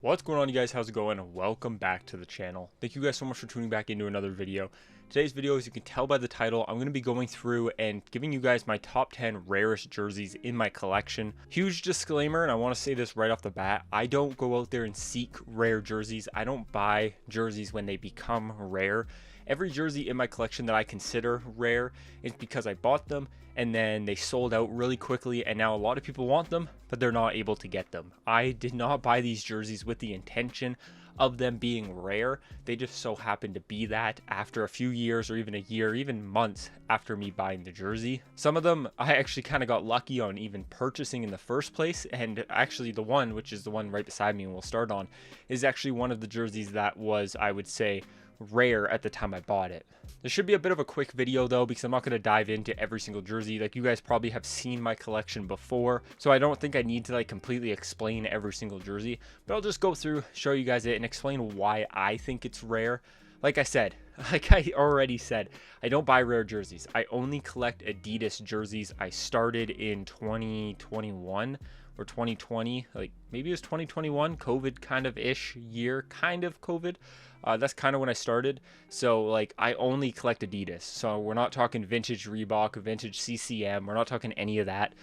What's going on, you guys? How's it going? Welcome back to the channel. Thank you guys so much for tuning back into another video. Today's video, as you can tell by the title, I'm going to be going through and giving you guys my top 10 rarest jerseys in my collection. Huge disclaimer, and I want to say this right off the bat, I don't go out there and seek rare jerseys. I don't buy jerseys when they become rare. Every jersey in my collection that I consider rare is because I bought them and then they sold out really quickly, and now a lot of people want them, but they're not able to get them. I did not buy these jerseys with the intention of them being rare. They just so happened to be that after a few years, or even a year, even months after me buying the jersey. Some of them I actually kind of got lucky on even purchasing in the first place, and actually the one, which is the one right beside me and we'll start on, is actually one of the jerseys that was, I would say, rare at the time I bought it. This should be a bit of a quick video though, because I'm not going to dive into every single jersey. Like, you guys probably have seen my collection before, so I don't think I need to like completely explain every single jersey, but I'll just go through, show you guys it, and explain why I think it's rare. Like I said, like I already said, I don't buy rare jerseys. I only collect Adidas jerseys. I started in 2021 or 2020, like maybe it was 2021, COVID kind of ish year, kind of COVID. That's kind of when I started. So like, I only collect Adidas. So we're not talking vintage Reebok, vintage CCM. We're not talking any of that.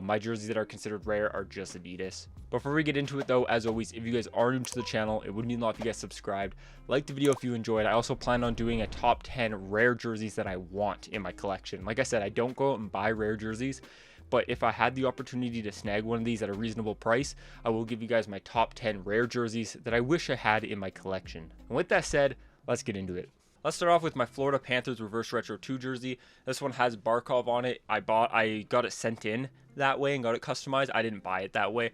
My jerseys that are considered rare are just Adidas. Before we get into it though, as always, if you guys are new to the channel, it would mean a lot if you guys subscribed. Like the video if you enjoyed. I also plan on doing a top 10 rare jerseys that I want in my collection. Like I said, I don't go out and buy rare jerseys, but if I had the opportunity to snag one of these at a reasonable price, I will give you guys my top 10 rare jerseys that I wish I had in my collection. And with that said, let's get into it. Let's start off with my Florida Panthers Reverse Retro 2 jersey. This one has Barkov on it. I got it sent in that way and got it customized. I didn't buy it that way.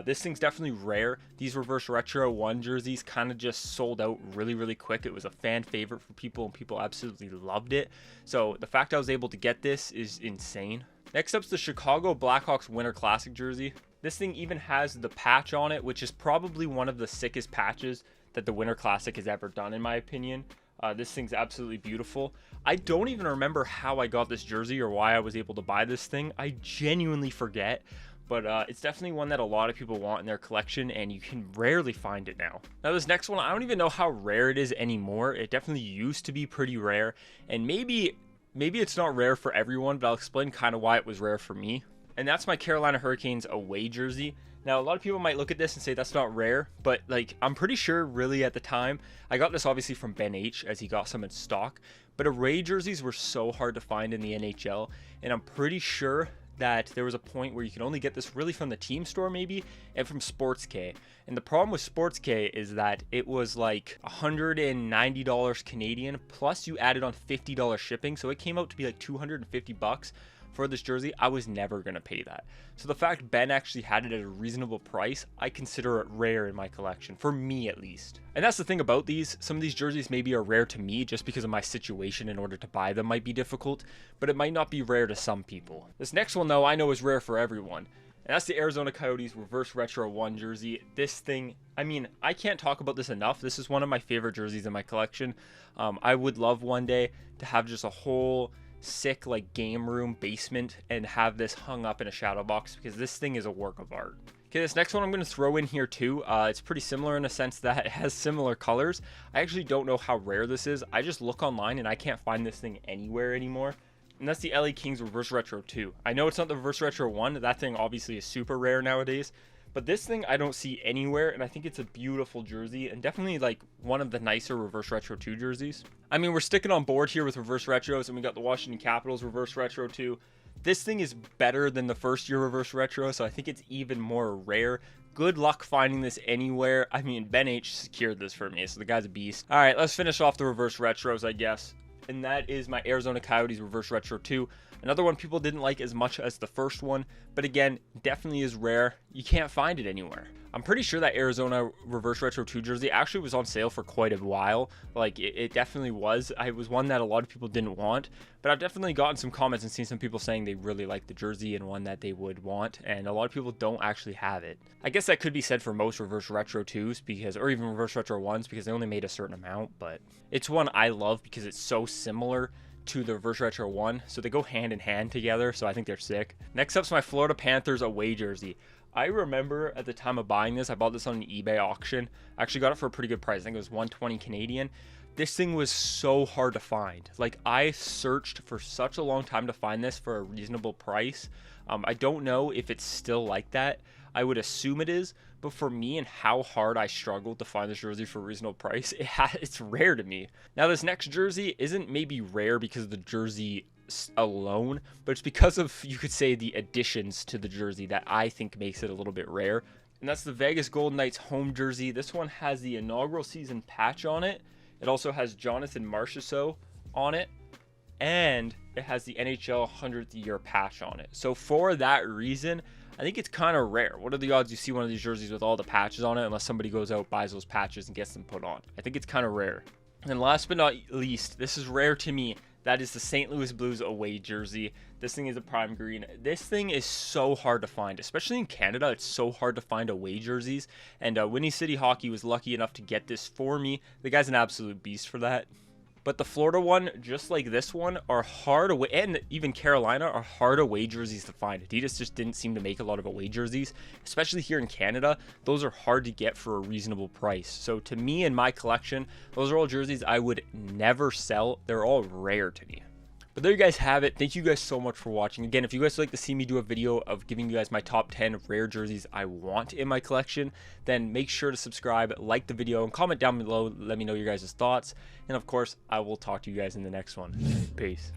This thing's definitely rare. These Reverse Retro 1 jerseys kind of just sold out really quick. It was a fan favorite for people and people absolutely loved it. So the fact I was able to get this is insane. Next up's the Chicago Blackhawks Winter Classic jersey. This thing even has the patch on it, which is probably one of the sickest patches that the Winter Classic has ever done, in my opinion. This thing's absolutely beautiful. I don't even remember how I got this jersey or why I was able to buy this thing. I genuinely forget, but it's definitely one that a lot of people want in their collection, and you can rarely find it now. Now this next one, I don't even know how rare it is anymore. It definitely used to be pretty rare, and maybe it's not rare for everyone, but I'll explain kind of why it was rare for me. And that's my Carolina Hurricanes away jersey. Now, a lot of people might look at this and say that's not rare, but like, I'm pretty sure really at the time, I got this obviously from Ben H as he got some in stock, but away jerseys were so hard to find in the NHL, and I'm pretty sure that there was a point where you could only get this really from the team store maybe, and from Sports K. And the problem with Sports K is that it was like $190 Canadian, plus you added on $50 shipping, so it came out to be like $250 for this jersey. I was never gonna pay that. So the fact Ben actually had it at a reasonable price, I consider it rare in my collection, for me at least. And that's the thing about these. Some of these jerseys maybe are rare to me just because of my situation. In order to buy them might be difficult, but it might not be rare to some people. This next one though, I know is rare for everyone. And that's the Arizona Coyotes Reverse Retro 1 jersey. This thing, I mean, I can't talk about this enough. This is one of my favorite jerseys in my collection. I would love one day to have just a whole sick like game room basement and have this hung up in a shadow box, because this thing is a work of art. Okay, this next one I'm going to throw in here too. It's pretty similar in a sense that it has similar colors. I actually don't know how rare this is. I just look online and I can't find this thing anywhere anymore. And that's the LA Kings Reverse Retro 2. I know it's not the Reverse Retro 1. That thing obviously is super rare nowadays. But this thing I don't see anywhere, and I think it's a beautiful jersey, and definitely like one of the nicer Reverse Retro 2 jerseys. I mean, we're sticking on board here with Reverse Retros, and we got the Washington Capitals Reverse Retro 2. This thing is better than the first year Reverse Retro, so I think it's even more rare. Good luck finding this anywhere. I mean, Ben H secured this for me, so the guy's a beast. All right, let's finish off the Reverse Retros, I guess. And that is my Arizona Coyotes Reverse Retro 2. Another one people didn't like as much as the first one, but again, definitely is rare. You can't find it anywhere. I'm pretty sure that Arizona Reverse Retro 2 jersey actually was on sale for quite a while. Like, it definitely was. It was one that a lot of people didn't want, but I've definitely gotten some comments and seen some people saying they really like the jersey and one that they would want, and a lot of people don't actually have it. I guess that could be said for most Reverse Retro 2s, because, or even Reverse Retro 1s, because they only made a certain amount, but it's one I love because it's so similar to the Reverse Retro 1, so they go hand in hand together, so I think they're sick. Next up's my Florida Panthers away jersey. I remember at the time of buying this, I bought this on an eBay auction. I actually got it for a pretty good price. I think it was 120 Canadian. This thing was so hard to find. Like, I searched for such a long time to find this for a reasonable price. I don't know if it's still like that. I would assume it is, but for me and how hard I struggled to find this jersey for a reasonable price, it's rare to me. Now, this next jersey isn't maybe rare because of the jersey alone, but it's because of, you could say, the additions to the jersey that I think makes it a little bit rare. And that's the Vegas Golden Knights home jersey. This one has the inaugural season patch on it. It also has Jonathan Marchessault on it, and it has the NHL 100th year patch on it. So for that reason, I think it's kind of rare. What are the odds you see one of these jerseys with all the patches on it unless somebody goes out, buys those patches, and gets them put on? I think it's kind of rare. And last but not least, this is rare to me. That is the St. Louis Blues away jersey. This thing is a prime green. This thing is so hard to find, especially in Canada. It's so hard to find away jerseys. And Winnie City Hockey was lucky enough to get this for me. The guy's an absolute beast for that. But the Florida one, just like this one, are hard away, and even Carolina are hard away jerseys to find. Adidas just didn't seem to make a lot of away jerseys, especially here in Canada. Those are hard to get for a reasonable price. So to me, in my collection, those are all jerseys I would never sell. They're all rare to me. But there you guys have it. Thank you guys so much for watching. Again, if you guys would like to see me do a video of giving you guys my top 10 rare jerseys I want in my collection, then make sure to subscribe, like the video, and comment down below. Let me know your guys' thoughts. And of course, I will talk to you guys in the next one. Peace.